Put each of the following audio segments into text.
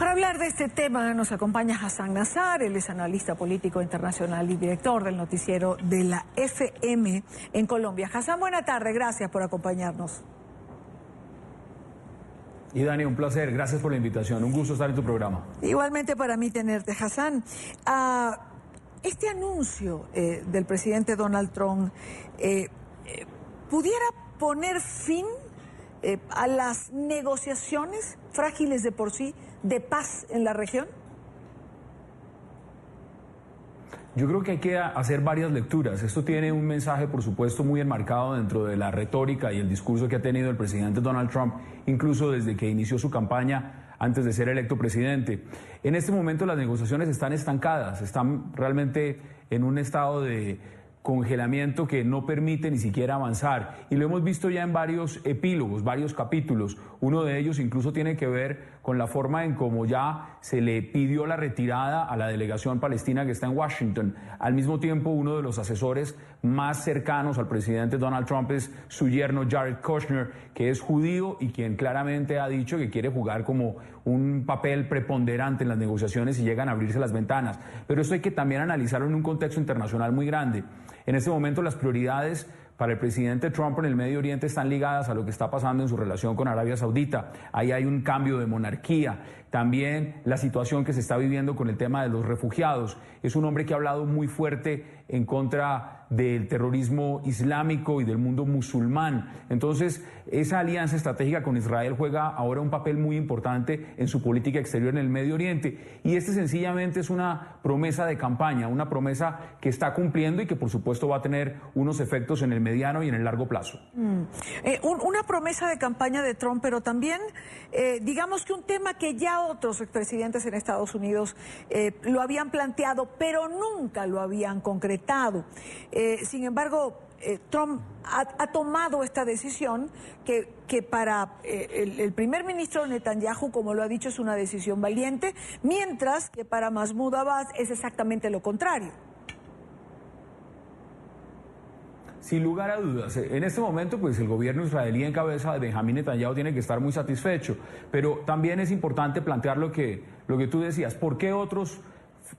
Para hablar de este tema nos acompaña Hassan Nazar, él es analista político internacional y director del noticiero de la FM en Colombia. Hassan, buena tarde, gracias por acompañarnos. Y Dani, un placer, gracias por la invitación, un gusto estar en tu programa. Igualmente para mí tenerte, Hassan. Este anuncio del presidente Donald Trump pudiera poner fin a las negociaciones frágiles de por sí de paz en la región? Yo creo que hay que hacer varias lecturas. Esto tiene un mensaje, por supuesto, muy enmarcado dentro de la retórica y el discurso que ha tenido el presidente Donald Trump, incluso desde que inició su campaña antes de ser electo presidente. En este momento las negociaciones están estancadas, están realmente en un estado de congelamiento que no permite ni siquiera avanzar, y lo hemos visto ya en varios epílogos, varios capítulos. Uno de ellos incluso tiene que ver con la forma en cómo ya se le pidió la retirada a la delegación palestina que está en Washington. Al mismo tiempo, uno de los asesores más cercanos al presidente Donald Trump es su yerno Jared Kushner, que es judío y quien claramente ha dicho que quiere jugar como un papel preponderante en las negociaciones si llegan a abrirse las ventanas. Pero esto hay que también analizarlo en un contexto internacional muy grande. En este momento las prioridades para el presidente Trump en el Medio Oriente están ligadas a lo que está pasando en su relación con Arabia Saudita. Ahí hay un cambio de monarquía. También la situación que se está viviendo con el tema de los refugiados. Es un hombre que ha hablado muy fuerte en contra del terrorismo islámico y del mundo musulmán. Entonces, esa alianza estratégica con Israel juega ahora un papel muy importante en su política exterior en el Medio Oriente. Y este sencillamente es una promesa de campaña, una promesa que está cumpliendo y que por supuesto va a tener unos efectos en el mediano y en el largo plazo. Una promesa de campaña de Trump, pero también digamos que un tema que ya otros expresidentes en Estados Unidos lo habían planteado, pero nunca lo habían concretado. Sin embargo, Trump ha tomado esta decisión que para el primer ministro Netanyahu, como lo ha dicho, es una decisión valiente, mientras que para Mahmoud Abbas es exactamente lo contrario. Sin lugar a dudas, en este momento pues el gobierno israelí en cabeza de Benjamín Netanyahu tiene que estar muy satisfecho, pero también es importante plantear lo que tú decías. ¿Por qué otros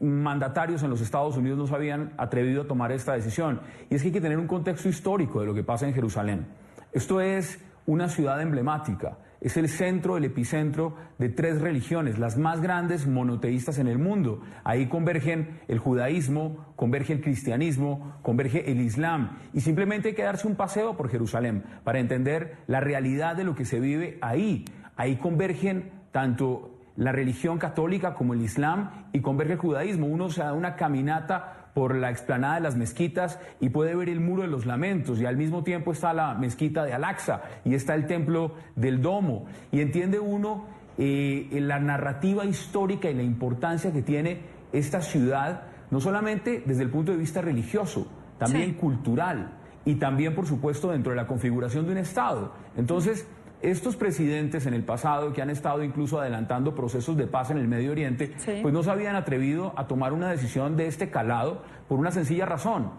mandatarios en los Estados Unidos no se habían atrevido a tomar esta decisión? Y es que hay que tener un contexto histórico de lo que pasa en Jerusalén. Esto es una ciudad emblemática, es el centro, el epicentro de tres religiones, las más grandes monoteístas en el mundo. Ahí convergen el judaísmo, converge el cristianismo, converge el islam. Y simplemente hay que darse un paseo por Jerusalén para entender la realidad de lo que se vive ahí. Ahí convergen tanto la religión católica como el islam y converge el judaísmo. Uno se da una caminata por la explanada de las mezquitas y puede ver el Muro de los Lamentos, y al mismo tiempo está la mezquita de Al-Aqsa y está el Templo del Domo, y entiende uno la narrativa histórica y la importancia que tiene esta ciudad, no solamente desde el punto de vista religioso, también cultural, y también por supuesto dentro de la configuración de un Estado. Entonces, estos presidentes en el pasado que han estado incluso adelantando procesos de paz en el Medio Oriente, pues no se habían atrevido a tomar una decisión de este calado por una sencilla razón.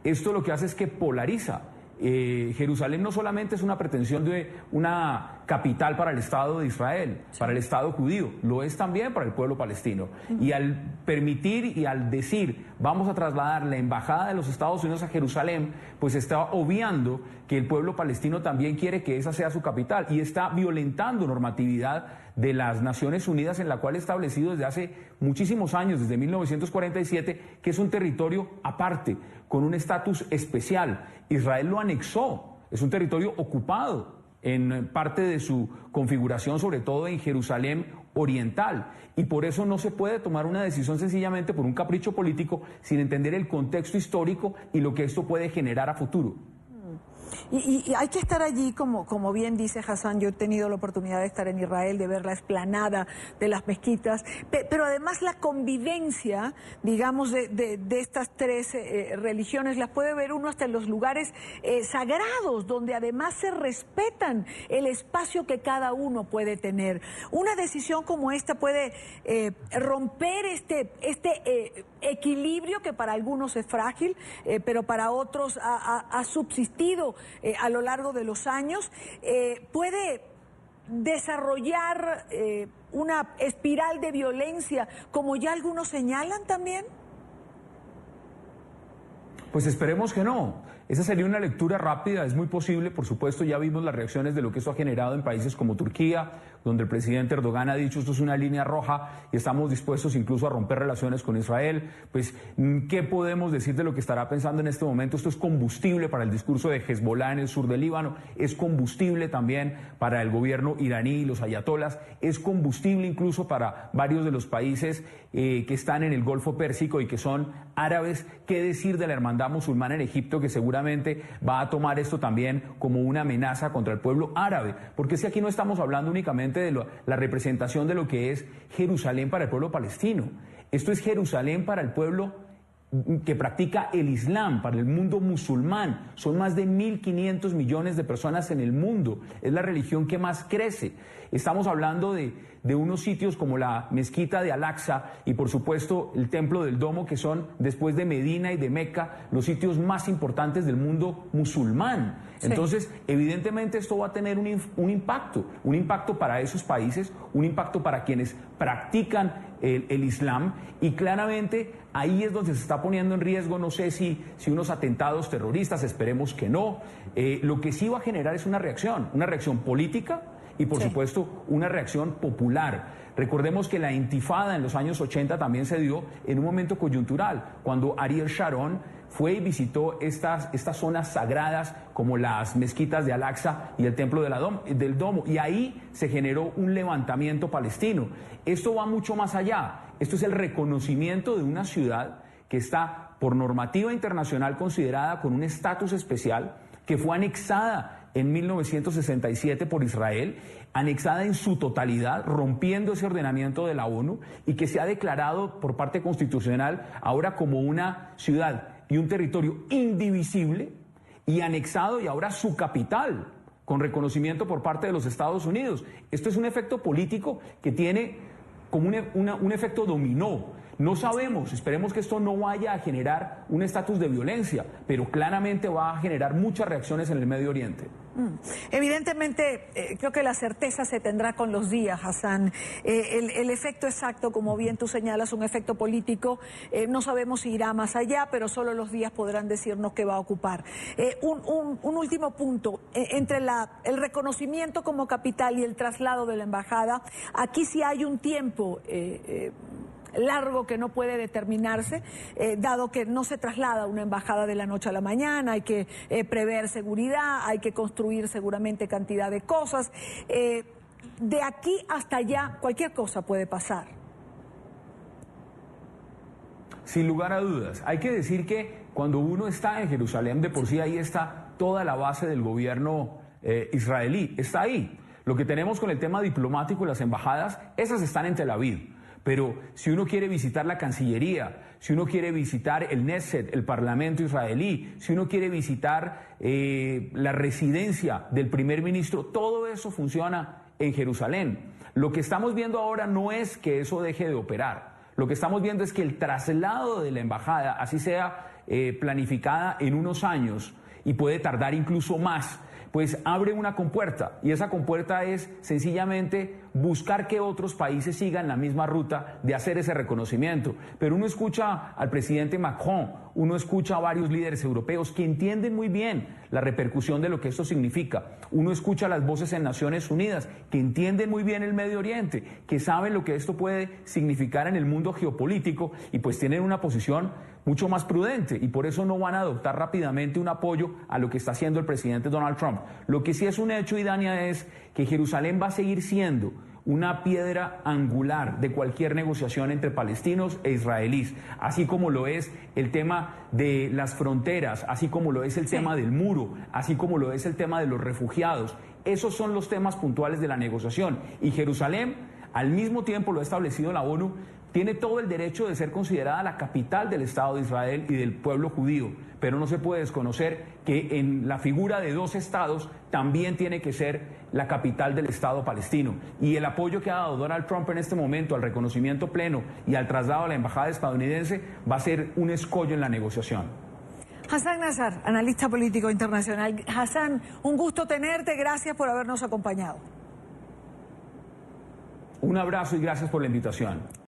Esto lo que hace es que polariza. Jerusalén no solamente es una pretensión de una capital para el Estado de Israel, para el Estado judío, lo es también para el pueblo palestino. Y al permitir y al decir vamos a trasladar la embajada de los Estados Unidos a Jerusalén, pues está obviando que el pueblo palestino también quiere que esa sea su capital y está violentando normatividad de las Naciones Unidas, en la cual ha establecido desde hace muchísimos años, desde 1947, que es un territorio aparte, con un estatus especial. Israel lo anexó, es un territorio ocupado en parte de su configuración, sobre todo en Jerusalén oriental, y por eso no se puede tomar una decisión sencillamente por un capricho político sin entender el contexto histórico y lo que esto puede generar a futuro. Y hay que estar allí, como bien dice Hassan. Yo he tenido la oportunidad de estar en Israel, de ver la explanada de las mezquitas, pero además la convivencia, digamos, de estas tres religiones, las puede ver uno hasta en los lugares sagrados, donde además se respetan el espacio que cada uno puede tener. Una decisión como esta puede romper este equilibrio que para algunos es frágil, pero para otros ha subsistido a lo largo de los años. Puede desarrollar una espiral de violencia, como ya algunos señalan también? Pues esperemos que no. Esa sería una lectura rápida, es muy posible, por supuesto, ya vimos las reacciones de lo que esto ha generado en países como Turquía, donde el presidente Erdogan ha dicho esto es una línea roja y estamos dispuestos incluso a romper relaciones con Israel. Pues, ¿qué podemos decir de lo que estará pensando en este momento? Esto es combustible para el discurso de Hezbollah en el sur del Líbano, es combustible también para el gobierno iraní y los ayatolás, es combustible incluso para varios de los países que están en el Golfo Pérsico y que son árabes. ¿Qué decir de la hermandad musulmana en Egipto, que seguramente va a tomar esto también como una amenaza contra el pueblo árabe? Porque si aquí no estamos hablando únicamente de la representación de lo que es Jerusalén para el pueblo palestino, esto es Jerusalén para el pueblo que practica el Islam, para el mundo musulmán. Son más de 1.500 millones de personas en el mundo, es la religión que más crece. Estamos hablando de unos sitios como la mezquita de Al-Aqsa y por supuesto el templo del Domo, que son, después de Medina y de Meca, los sitios más importantes del mundo musulmán. Sí. Entonces, evidentemente esto va a tener un impacto para esos países, un impacto para quienes practican el Islam, y claramente ahí es donde se está poniendo en riesgo, no sé si unos atentados terroristas, esperemos que no. Lo que sí va a generar es una reacción política y por supuesto una reacción popular. Recordemos que la intifada en los años 80 también se dio en un momento coyuntural, cuando Ariel Sharon fue y visitó estas zonas sagradas como las mezquitas de Al-Aqsa y el templo del Domo, y ahí se generó un levantamiento palestino. Esto va mucho más allá, esto es el reconocimiento de una ciudad que está por normativa internacional considerada con un estatus especial, que fue anexada en 1967 por Israel, anexada en su totalidad, rompiendo ese ordenamiento de la ONU, y que se ha declarado por parte constitucional ahora como una ciudad y un territorio indivisible, y anexado, y ahora su capital, con reconocimiento por parte de los Estados Unidos. Esto es un efecto político que tiene como un efecto dominó. No sabemos, esperemos que esto no vaya a generar un estatus de violencia, pero claramente va a generar muchas reacciones en el Medio Oriente. Evidentemente, creo que la certeza se tendrá con los días, Hassan. El efecto exacto, como bien tú señalas, un efecto político, no sabemos si irá más allá, pero solo los días podrán decirnos qué va a ocupar. Un último punto, entre el reconocimiento como capital y el traslado de la embajada, aquí sí hay un tiempo largo que no puede determinarse, dado que no se traslada una embajada de la noche a la mañana, hay que prever seguridad, hay que construir seguramente cantidad de cosas. De aquí hasta allá cualquier cosa puede pasar. Sin lugar a dudas. Hay que decir que cuando uno está en Jerusalén, de por sí ahí está toda la base del gobierno israelí, está ahí. Lo que tenemos con el tema diplomático y las embajadas, esas están en Tel Aviv. Pero si uno quiere visitar la Cancillería, si uno quiere visitar el Knesset, el Parlamento israelí, si uno quiere visitar la residencia del primer ministro, todo eso funciona en Jerusalén. Lo que estamos viendo ahora no es que eso deje de operar. Lo que estamos viendo es que el traslado de la embajada, así sea planificada en unos años y puede tardar incluso más, pues abre una compuerta, y esa compuerta es sencillamente buscar que otros países sigan la misma ruta de hacer ese reconocimiento. Pero uno escucha al presidente Macron, uno escucha a varios líderes europeos que entienden muy bien la repercusión de lo que esto significa. Uno escucha las voces en Naciones Unidas que entienden muy bien el Medio Oriente, que saben lo que esto puede significar en el mundo geopolítico, y pues tienen una posición mucho más prudente, y por eso no van a adoptar rápidamente un apoyo a lo que está haciendo el presidente Donald Trump. Lo que sí es un hecho, Idania, es que Jerusalén va a seguir siendo una piedra angular de cualquier negociación entre palestinos e israelíes, así como lo es el tema de las fronteras, así como lo es el tema del muro, así como lo es el tema de los refugiados. Esos son los temas puntuales de la negociación, y Jerusalén, al mismo tiempo, lo ha establecido la ONU, tiene todo el derecho de ser considerada la capital del Estado de Israel y del pueblo judío, pero no se puede desconocer que en la figura de dos estados también tiene que ser la capital del Estado palestino. Y el apoyo que ha dado Donald Trump en este momento al reconocimiento pleno y al traslado a la embajada estadounidense va a ser un escollo en la negociación. Hassan Nazar, analista político internacional. Hassan, un gusto tenerte, gracias por habernos acompañado. Un abrazo y gracias por la invitación.